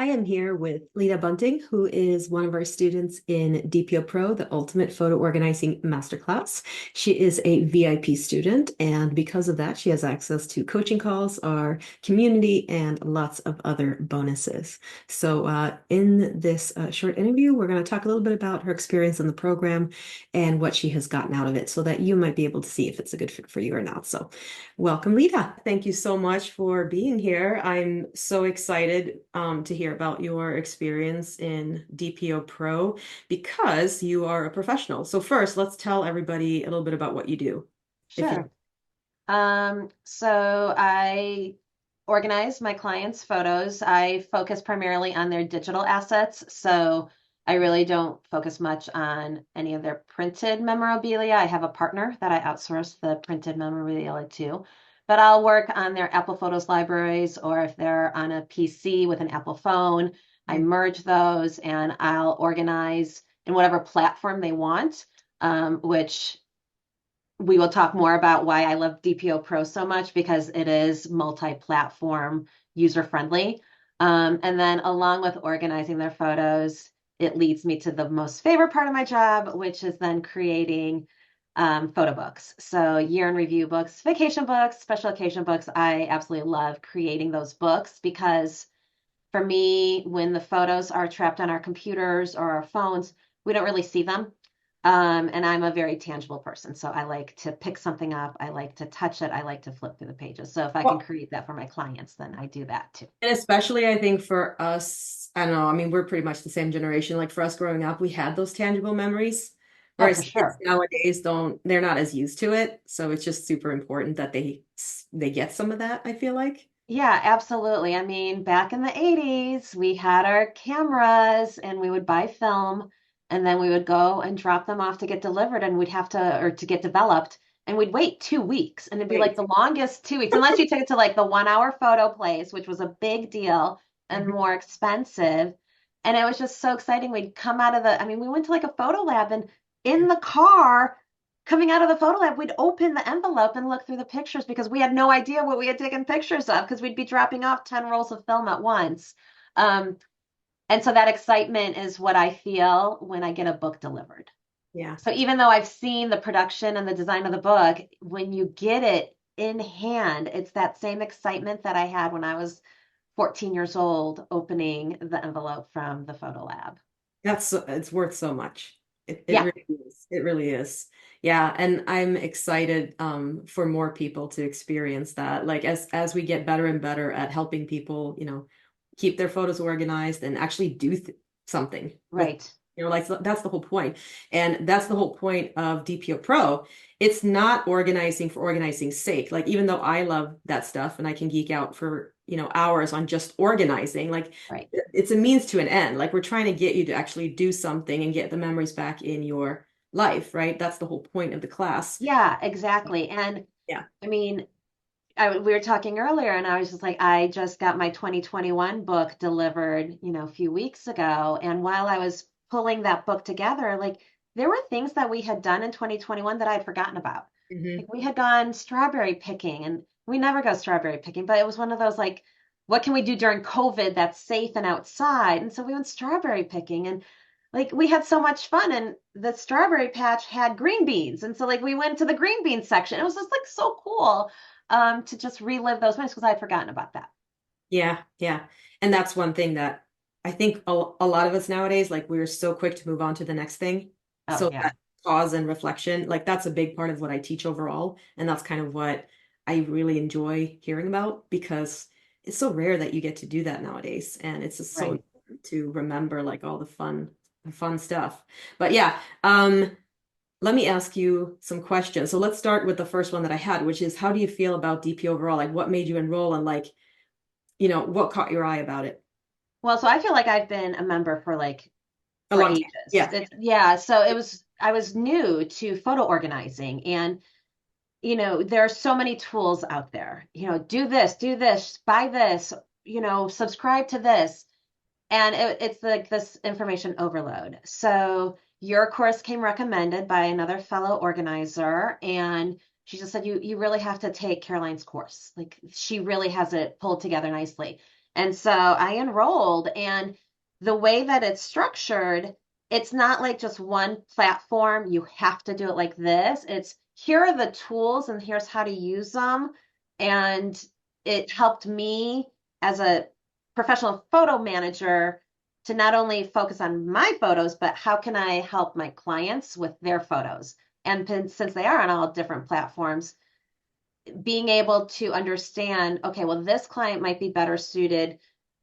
I am here with Lida Bunting, who is one of our students in DPO Pro, the Ultimate Photo Organizing Masterclass. She is a VIP student, and because of that, she has access to coaching calls, our community, and lots of other bonuses. So, in this short interview, we're going to talk a little bit about her experience in the program and what she has gotten out of it so that you might be able to see if it's a good fit for you or not. So, welcome, Lida. Thank you so much for being here. I'm so excited to hear about your experience in DPO Pro because you are a professional. So first, let's tell everybody a little bit about what you do. If you Sure. So I organize my clients' photos. I focus primarily on their digital assets. So I really don't focus much on any of their printed memorabilia. I have a partner that I outsource the printed memorabilia to, but I'll work on their Apple Photos libraries, or if they're on a PC with an Apple phone, I merge those and I'll organize in whatever platform they want, which we will talk more about why I love DPO Pro so much because it is multi-platform, user-friendly. And then along with organizing their photos, it leads me to the most favorite part of my job, which is then creating photo books. So year in review books, vacation books, special occasion books. I absolutely love creating those books because for me, when the photos are trapped on our computers or our phones, we don't really see them. And I'm a very tangible person. So I like to pick something up. I like to touch it. I like to flip through the pages. So if I can Well, create that for my clients, then I do that too. and especially I think for us, I don't know, I mean, we're pretty much the same generation. Like for us growing up, we had those tangible memories, Oh, for whereas kids sure. nowadays don't, they're not as used to it. So it's just super important that they get some of that, I feel like. Yeah, absolutely. I mean, back in the 80s, we had our cameras and we would buy film and then we would go and drop them off to get delivered and we'd have to, or to get developed, and we'd wait 2 weeks and it'd be like Wait. the longest 2 weeks, unless you took it to like the 1 hour photo place, which was a big deal and Mhm. more expensive. And it was just so exciting. We'd come out of I mean, we went to like a photo lab and in the car, coming out of the photo lab, we'd open the envelope and look through the pictures because we had no idea what we had taken pictures of because we'd be dropping off 10 rolls of film at once. Um, and so that excitement is what I feel when I get a book delivered. Yeah. So even though I've seen the production and the design of the book, when you get it in hand, it's that same excitement that I had when I was 14 years old opening the envelope from the photo lab. It's worth so much. It Yeah. really is. It really is. Yeah, and I'm excited for more people to experience that. Like as we get better and better at helping people, keep their photos organized and actually do th something with, Right. like that's the whole point. And that's the whole point of DPO Pro. It's not organizing for organizing's sake. Like even though I love that stuff and I can geek out for, hours on just organizing, like Right. it's a means to an end. Like we're trying to get you to actually do something and get the memories back in your life, right? That's the whole point of the class. Yeah, exactly. And Yeah. I mean, we were talking earlier, and I was just like, I just got my 2021 book delivered, a few weeks ago. And while I was pulling that book together, like there were things that we had done in 2021 that I'd forgotten about. Hmm. Like we had gone strawberry picking, and we never go strawberry picking, but it was one of those like, what can we do during COVID that's safe and outside? And so we went strawberry picking, and like we had so much fun, and the strawberry patch had green beans, and so like we went to the green beans section. It was just like so cool to just relive those moments because I had forgotten about that. Yeah, yeah. And that's one thing that I think a lot of us nowadays, like we're so quick to move on to the next thing. Oh So yeah. that pause and reflection, like that's a big part of what I teach overall. And that's kind of what I really enjoy hearing about because it's so rare that you get to do that nowadays. And it's just so Right. important to remember like all the fun stuff. But yeah, let me ask you some questions. So let's start with the first one that I had, which is how do you feel about DP overall? Like what made you enroll and like what caught your eye about it? Well, so I feel like I've been a member for like A for long time. ages. Yeah. It's yeah, so it was I was new to photo organizing, and there are so many tools out there. Do this, buy this, subscribe to this. And it's like this information overload. So your course came recommended by another fellow organizer, and she just said you really have to take Caroline's course. Like she really has it pulled together nicely. And so I enrolled, and the way that it's structured, it's not like just one platform. You have to do it like this. It's here are the tools and here's how to use them. And it helped me as a professional photo manager to not only focus on my photos, but how can I help my clients with their photos? And since they are on all different platforms, being able to understand, okay, well, this client might be better suited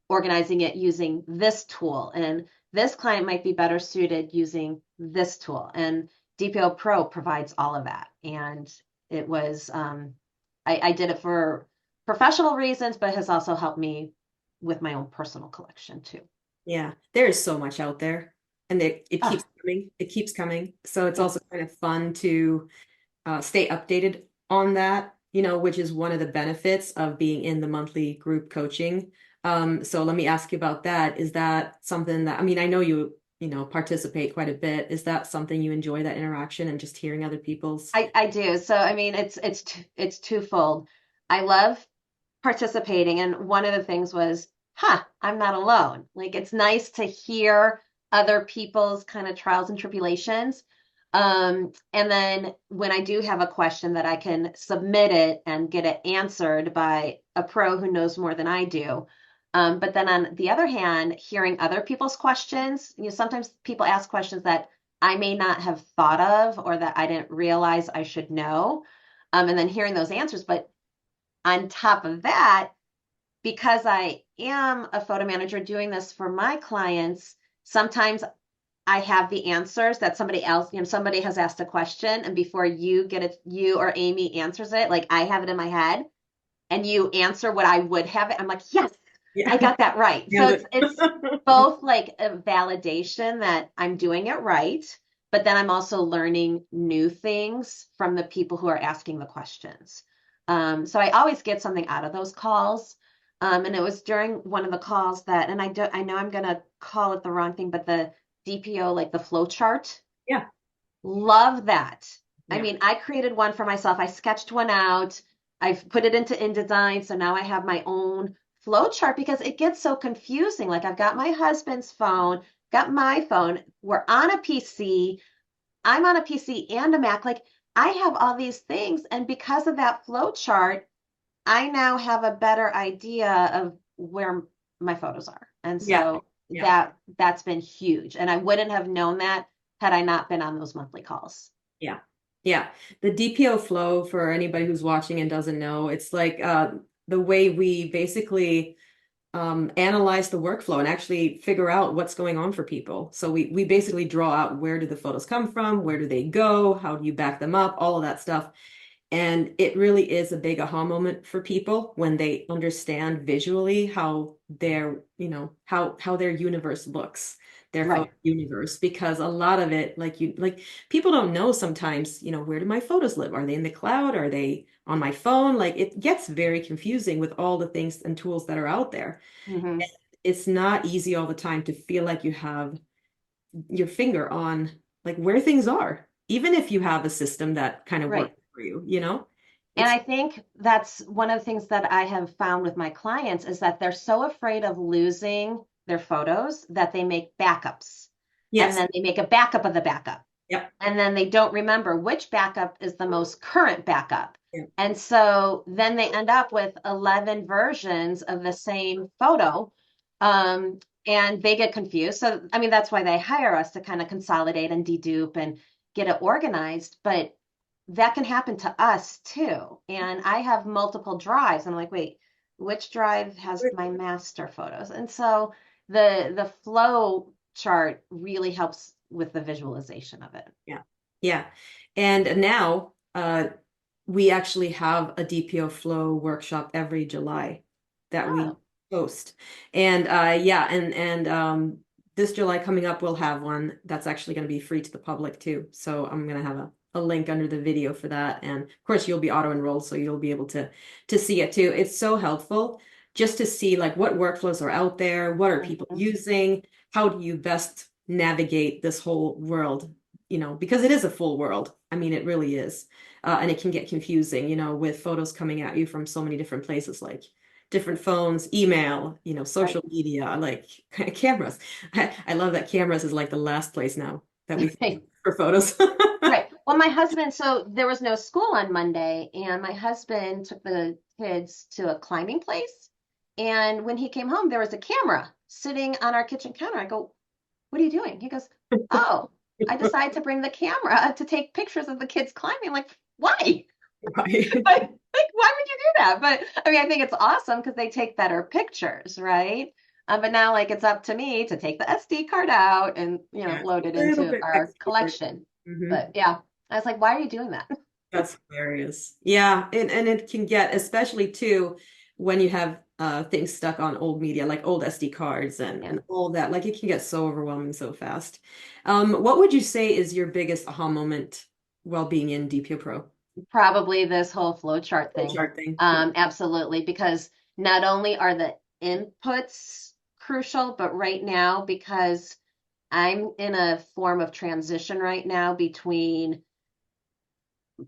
organizing it using this tool, and this client might be better suited using this tool. And DPO Pro provides all of that. And it was, I did it for professional reasons, but has also helped me with my own personal collection too. Yeah, there is so much out there, and it keeps Ah, coming. It keeps coming. So it's yeah. also kind of fun to stay updated on that, which is one of the benefits of being in the monthly group coaching. So let me ask you about that. Is that something that, I mean, I know you participate quite a bit. Is that something you enjoy, that interaction and just hearing other people's? I do. So I mean, it's twofold. I love participating, and one of the things was, I'm not alone. Like it's nice to hear other people's kind of trials and tribulations. And then when I do have a question that I can submit it and get it answered by a pro who knows more than I do. But then on the other hand, hearing other people's questions, sometimes people ask questions that I may not have thought of or that I didn't realize I should know. And then hearing those answers. But on top of that, because I am a photo manager doing this for my clients, sometimes I have the answers that somebody else, somebody has asked a question, and before you get it, you or Amy answers it, like I have it in my head, and you answer what I would have it. I'm like, yes, Yeah, I got that right. So nailed it's it. both like a validation that I'm doing it right, but then I'm also learning new things from the people who are asking the questions. So I always get something out of those calls. And it was during one of the calls that, and I know I'm gonna call it the wrong thing, but the DPO, like the flow chart, Yeah, love that. I yeah, mean, I created one for myself. I sketched one out. I've put it into InDesign, so now I have my own flow chart because it gets so confusing. Like I've got my husband's phone, got my phone. We're on a PC. I'm on a PC and a Mac. Like I have all these things, and because of that flow chart, I now have a better idea of where my photos are. And yeah, so yeah. that's been huge. And I wouldn't have known that had I not been on those monthly calls. Yeah. Yeah. The DPO flow, for anybody who's watching and doesn't know, it's like the way we basically analyze the workflow and actually figure out what's going on for people. So we basically draw out, where do the photos come from? Where do they go? How do you back them up? All of that stuff. And it really is a big aha moment for people when they understand visually how how their universe looks, their photo Right. universe, because a lot of it, like people don't know sometimes, where do my photos live? Are they in the cloud? Are they on my phone? Like it gets very confusing with all the things and tools that are out there. Hmm. It's not easy all the time to feel like you have your finger on like where things are, even if you have a system that kind of Right. works for you. And It's I think that's one of the things that I have found with my clients is that they're so afraid of losing their photos that they make backups. And yes. then they make a backup of the backup. Yep. And then they don't remember which backup is the most current backup. Yep. And so then they end up with 11 versions of the same photo. Um, and they get confused. So, I mean, that's why they hire us to kind of consolidate and dedupe and get it organized. But that can happen to us too. And I have multiple drives. And I'm like, wait, which drive has my master photos? And so the flow chart really helps with the visualization of it. Yeah. Yeah. And now we actually have a DPO flow workshop every July that we Oh, host. And yeah, and this July coming up, we'll have one that's actually going to be free to the public too. So I'm going to have a link under the video for that. And of course, you'll be auto enrolled, so you'll be able to see it too. It's so helpful just to see like what workflows are out there, what are people mhm. using, how do you best navigate this whole world, because it is a full world. I mean, it really is. And it can get confusing, with photos coming at you from so many different places, like different phones, email, Right. social media, like cameras. I love that cameras is like the last place now that we think Right. for photos. Right. Well, my husband, so there was no school on Monday, and my husband took the kids to a climbing place. And when he came home, there was a camera sitting on our kitchen counter. I go, "What are you doing?" He goes, "Oh, I decided to bring the camera to take pictures of the kids climbing." I'm like, why? Right. Like, why would you do that? But I mean, I think it's awesome because they take better pictures, right? But now, like, it's up to me to take the SD card out and, Yeah, load it a little into bit our extra work. collection. Hmm. But yeah, I was like, why are you doing that? That's hilarious. Yeah, and it can get, especially too, when you have things stuck on old media, like old SD cards and Yeah, and all that. Like it can get so overwhelming so fast. What would you say is your biggest aha moment while being in DPO Pro? probably this whole flowchart The thing. chart thing. Yeah. Absolutely, because not only are the inputs crucial, but right now, because I'm in a form of transition right now between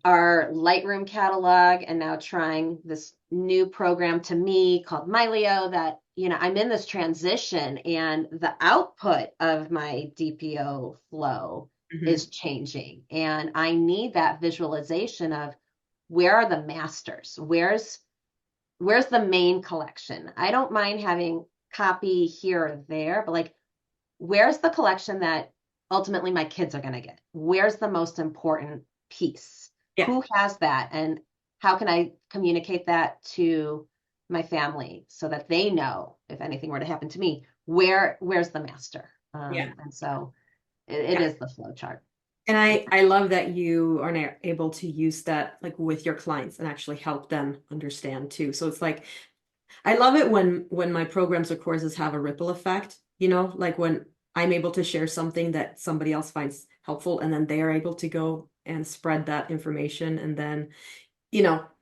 our Lightroom catalog and now trying this new program to me called Mylio that, I'm in this transition and the output of my DPO flow Hmm. is changing. And I need that visualization of where are the masters? Where's the main collection? I don't mind having copy here or there, but like where's the collection that ultimately my kids are going to get? Where's the most important piece? Yeah. Who has that? And how can I communicate that to my family so that they know if anything were to happen to me, where's the master? Yeah. And so it Yeah. is the flow chart. And I love that you are now able to use that like with your clients and actually help them understand too. So it's like I love it when my programs or courses have a ripple effect, like when I'm able to share something that somebody else finds helpful and then they are able to go and spread that information and then,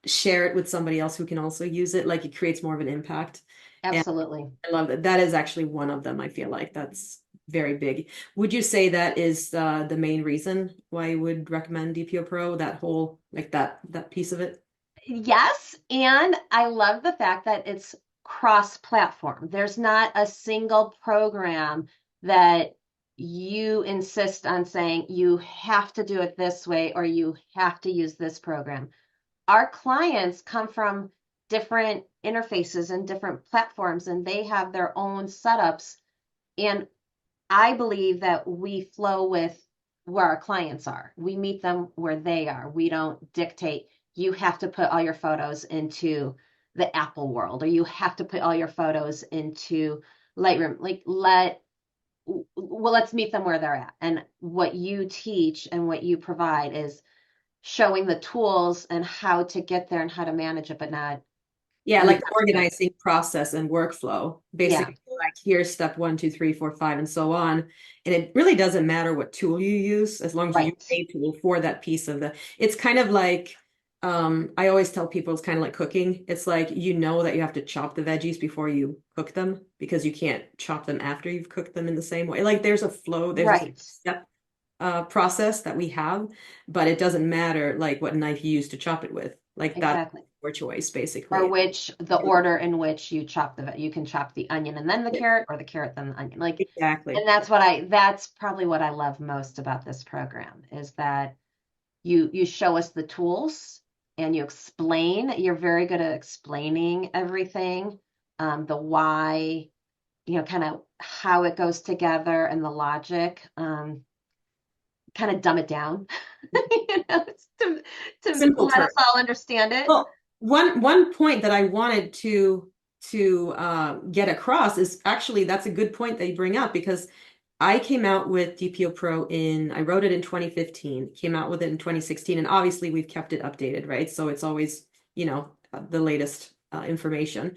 share it with somebody else who can also use it. Like it creates more of an impact. And Absolutely. I love that. That is actually one of them. I feel like that's very big. Would you say that is the main reason why you would recommend DPO Pro, that whole like that piece of it? Yes, and I love the fact that it's cross-platform. There's not a single program that you insist on saying you have to do it this way or you have to use this program. Our clients come from different interfaces and different platforms, and they have their own setups. And I believe that we flow with where our clients are. We meet them where they are. We don't dictate, you have to put all your photos into the Apple world, or you have to put all your photos into Lightroom. Let's meet them where they're at. And what you teach and what you provide is showing the tools and how to get there and how to manage it, but not Yeah, leave like it the up to you. organizing process and workflow. Yeah, Basically, like here's step one, two, three, four, five, and so on. And it really doesn't matter what tool you use, as long as you use right. a tool for that piece of the. It's kind of like I always tell people it's kind of like cooking. It's like that you have to chop the veggies before you cook them because you can't chop them after you've cooked them in the same way. Like there's a flow, there's a Right. step process that we have, but it doesn't matter like what knife you use to chop it with. Like that's Exactly. your choice, Or basically. which the order in which you chop you can chop the onion and then the carrot, or the carrot then the onion. Like, Exactly. and that's probably what I love most about this program is that you show us the tools and you explain. You're very good at explaining everything, the why, kind of how it goes together and the logic. Kind of dumb it down, to Simple let term. us all understand it. Well, one point that I wanted to get across is actually that's a good point that you bring up because I came out with DPO Pro I wrote it in 2015, came out with it in 2016, and obviously we've kept it updated, right? So it's always, the latest information.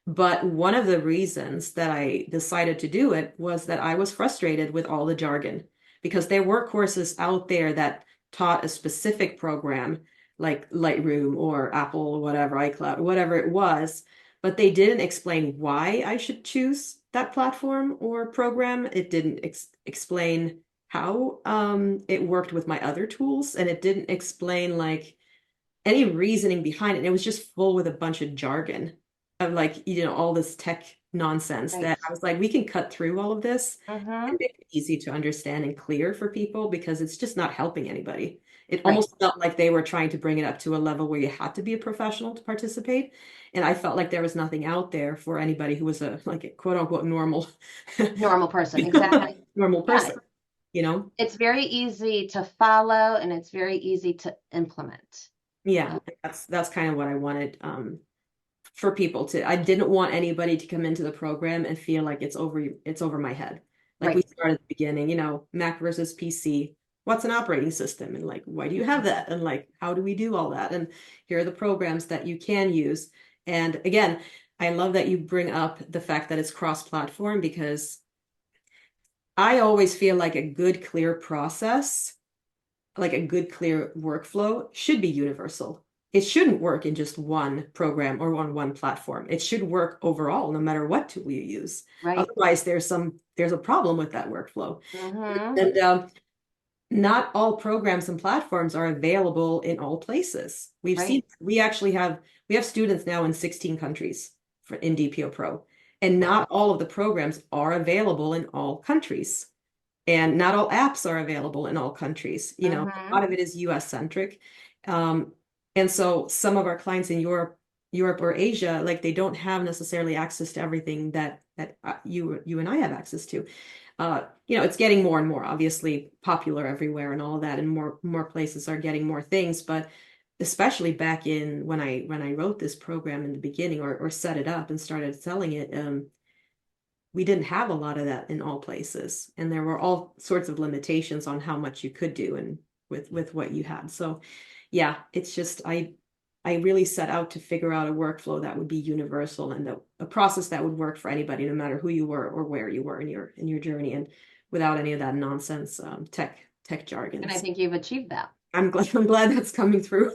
But one of the reasons that I decided to do it was that I was frustrated with all the jargon because there were courses out there that taught a specific program like Lightroom or Apple, whatever, iCloud, whatever it was, but they didn't explain why I should choose that platform or program. It didn't explain how it worked with my other tools, and it didn't explain like any reasoning behind it. And it was just full with a bunch of jargon. of like, all this tech nonsense that Right. I was like, we can cut through all of this and Mm-hmm. make it easy to understand and clear for people because it's just not helping anybody. It Right. almost felt like they were trying to bring it up to a level where you had to be a professional to participate. And I felt like there was nothing out there for anybody who was a like a quote unquote normal Normal person. Exactly. normal Yeah. person, you know? It's very easy to follow and it's very easy to implement. Yeah, that's kind of what I wanted for people to. I didn't want anybody to come into the program and feel like it's over my head. Like we Right. started at the beginning, Mac versus PC. What's an operating system? And like, why do you have that? And like, how do we do all that? And here are the programs that you can use. And again, I love that you bring up the fact that it's cross-platform because I always feel like a good, clear process, like a good, clear workflow should be universal. It shouldn't work in just one program or on one platform. It should work overall, no matter what tool you use. Right. Otherwise, there's a problem with that workflow. Mm-hmm. And not all programs and platforms are available in all places. Right. We have students now in 16 countries in DPO Pro, and Wow. not all of the programs are available in all countries. And not all apps are available in all countries. A Mm-hmm. lot of it is US centric. Um, and so some of our clients in Europe or Asia, like they don't have necessarily access to everything that you and I have access to. It's getting more and more obviously popular everywhere and all that, and more places are getting more things. But especially back in when I wrote this program in the beginning or set it up and started selling it, we didn't have a lot of that in all places, and there were all sorts of limitations on how much you could do and with what you had. So, yeah, it's just I really set out to figure out a workflow that would be universal and a process that would work for anybody, no matter who you were or where you were in your journey, and without any of that nonsense tech And I jargons. think you've achieved that. I'm glad that's coming through.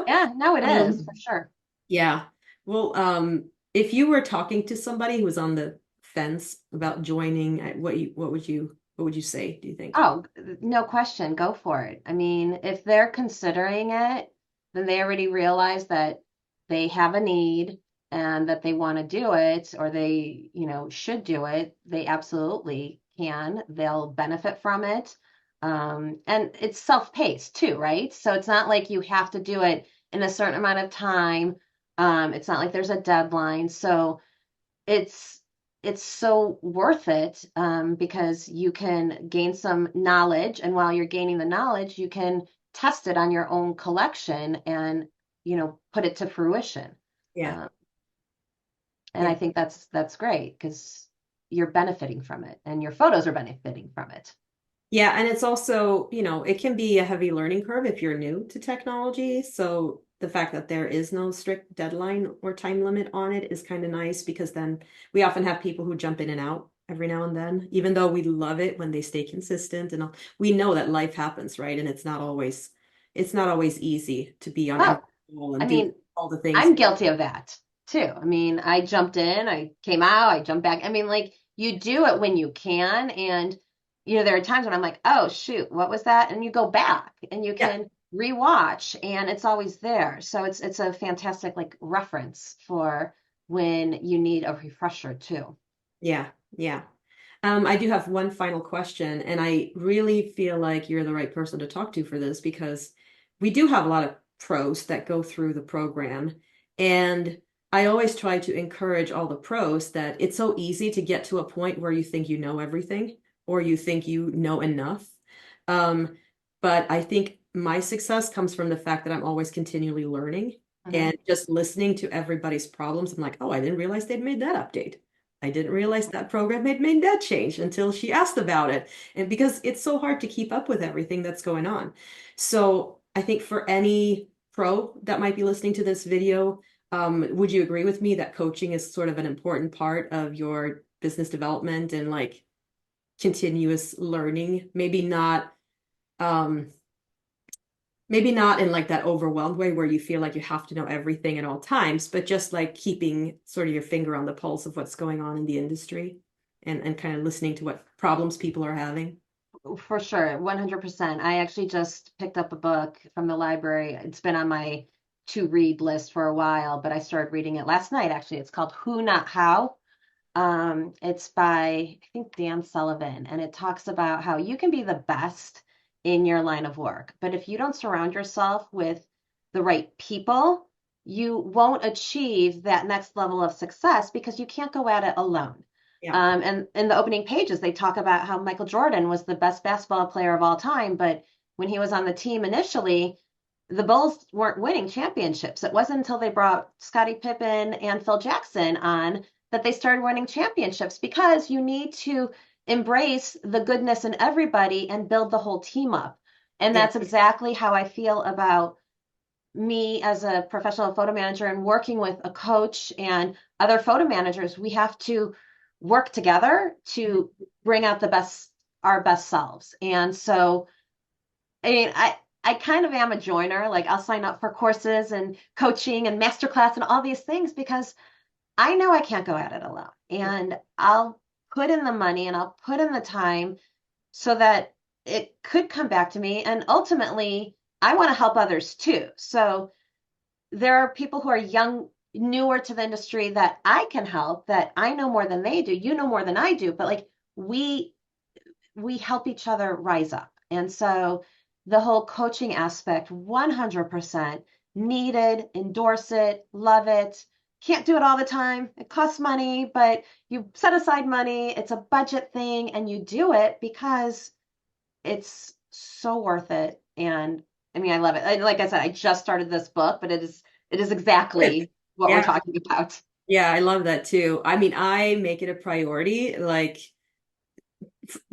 Yeah, no, it is for Um, sure. yeah. Well, if you were talking to somebody who was on the fence about joining, what would you say, do you think? Oh, no question. Go for it. I mean, if they're considering it, then they already realize that they have a need and that they want to do it or they, should do it. They absolutely can. They'll benefit from it. And it's self-paced too, right? So it's not like you have to do it in a certain amount of time. It's not like there's a deadline. So it's it's so worth it because you can gain some knowledge, and while you're gaining the knowledge, you can test it on your own collection and put it to fruition. Yeah. Um, and Yeah. I think that's great because you're benefiting from it, and your photos are benefiting from it. Yeah, and it's also, it can be a heavy learning curve if you're new to technology. So the fact that there is no strict deadline or time limit on it is kind of nice because then we often have people who jump in and out every now and then, even though we love it when they stay consistent and all. We know that life happens, right? And it's not always easy to be on every Oh, call I and do mean, all the things. I'm guilty of that too. I mean, I jumped in, I came out, I jumped back. I mean, like you do it when you can. And, there are times when I'm like, oh, shoot, what was that? And you go back and you Yeah. can rewatch and it's always there. So it's a fantastic like reference for when you need a refresher too. Yeah. Yeah. I do have one final question, and I really feel like you're the right person to talk to for this because we do have a lot of pros that go through the program. And I always try to encourage all the pros that it's so easy to get to a point where you think you know everything or you think you know enough. Um, but I think my success comes from the fact that I'm always continually learning Hmm. and just listening to everybody's problems. I'm like, oh, I didn't realize they'd made that update. I didn't realize that program had made that change until she asked about it. And because it's so hard to keep up with everything that's going on. So I think for any pro that might be listening to this video, would you agree with me that coaching is sort of an important part of your business development and like continuous learning? Um, maybe not in like that overwhelmed way where you feel like you have to know everything at all times, but just like keeping sort of your finger on the pulse of what's going on in the industry and kind of listening to what problems people are having. For sure, 100%. I actually just picked up a book from the library. It's been on my to read list for a while, but I started reading it last night, actually. It's called Who Not How. It's by, I think, Dan Sullivan, and it talks about how you can be the best in your line of work, but if you don't surround yourself with the right people, you won't achieve that next level of success because you can't go at it alone. Yeah. And in the opening pages, they talk about how Michael Jordan was the best basketball player of all time, but when he was on the team initially, the Bulls weren't winning championships. It wasn't until they brought Scottie Pippen and Phil Jackson on that they started winning championships because you need to embrace the goodness in everybody and build the whole team up. And Yeah. that's exactly how I feel about me as a professional photo manager and working with a coach and other photo managers. We have to work together to bring out the best, our best selves. And so, I mean, I kind of am a joiner. Like I'll sign up for courses and coaching and masterclass and all these things because I know I can't go at it alone. And I'll put in the money and I'll put in the time so that it could come back to me. And ultimately, I want to help others too. So there are people who are young, newer to the industry that I can help that I know more than they do. You know more than I do, but like we we help each other rise up. And so the whole coaching aspect, 100% needed, endorse it, love it. Can't do it all the time. It costs money, but you set aside money. It's a budget thing and you do it because it's so worth it. And I mean, I love it. Like I said, I just started this book, but it is Good. exactly what we're Yeah. talking about. Yeah, I love that too. I mean, I make it a priority, like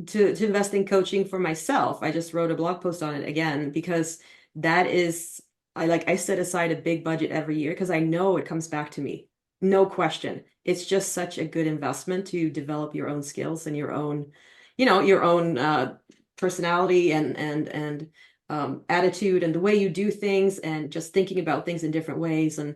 to invest in coaching for myself. I just wrote a blog post on it again because that is I set aside a big budget every year because I know it comes back to me. No question. It's just such a good investment to develop your own skills and your own, your own personality and attitude and the way you do things and just thinking about things in different ways. And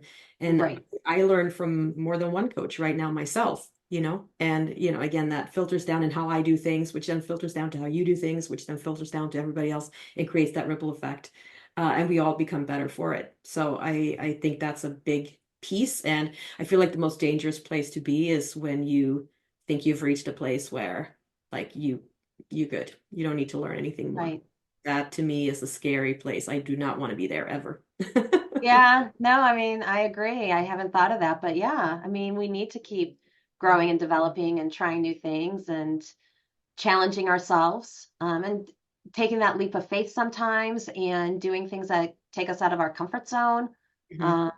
Right, I learned from more than one coach right now myself, and again, that filters down in how I do things, which then filters down to how you do things, which then filters down to everybody else and creates that ripple effect. And we all become better for it. So I think that's a big piece. And I feel like the most dangerous place to be is when you think you've reached a place where like you good. You don't need to learn anything more. right. That to me is a scary place. I do not want to be there ever. Yeah, no, I mean, I agree. I haven't thought of that, but yeah, I mean, we need to keep growing and developing and trying new things and challenging ourselves, and taking that leap of faith sometimes and doing things that take us out of our comfort zone. Mhm. Um,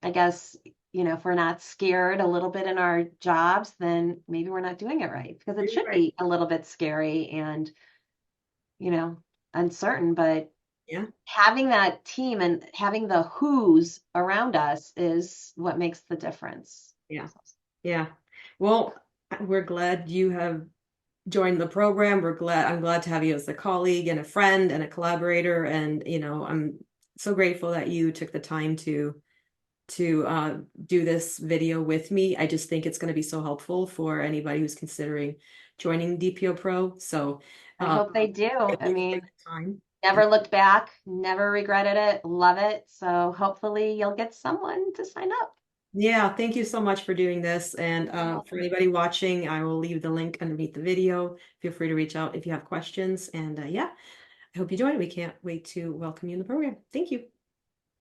I guess, if we're not scared a little bit in our jobs, then maybe we're not doing it right because it You're should right. be a little bit scary and, you know, uncertain, but Yeah. having that team and having the who's around us is what makes the difference. Yeah. Yeah. Well, we're glad you have joined the program. I'm glad to have you as a colleague and a friend and a collaborator. And, I'm so grateful that you took the time to do this video with me. I just think it's going to be so helpful for anybody who's considering joining DPO Pro. So, I um, hope they do. I you mean, take the time. never looked back, never regretted it, love it. So hopefully you'll get someone to sign up. Yeah, thank you so much for doing this. And You're for welcome. anybody watching, I will leave the link underneath the video. Feel free to reach out if you have questions. And yeah, I hope you join. We can't wait to welcome you in the program. Thank you.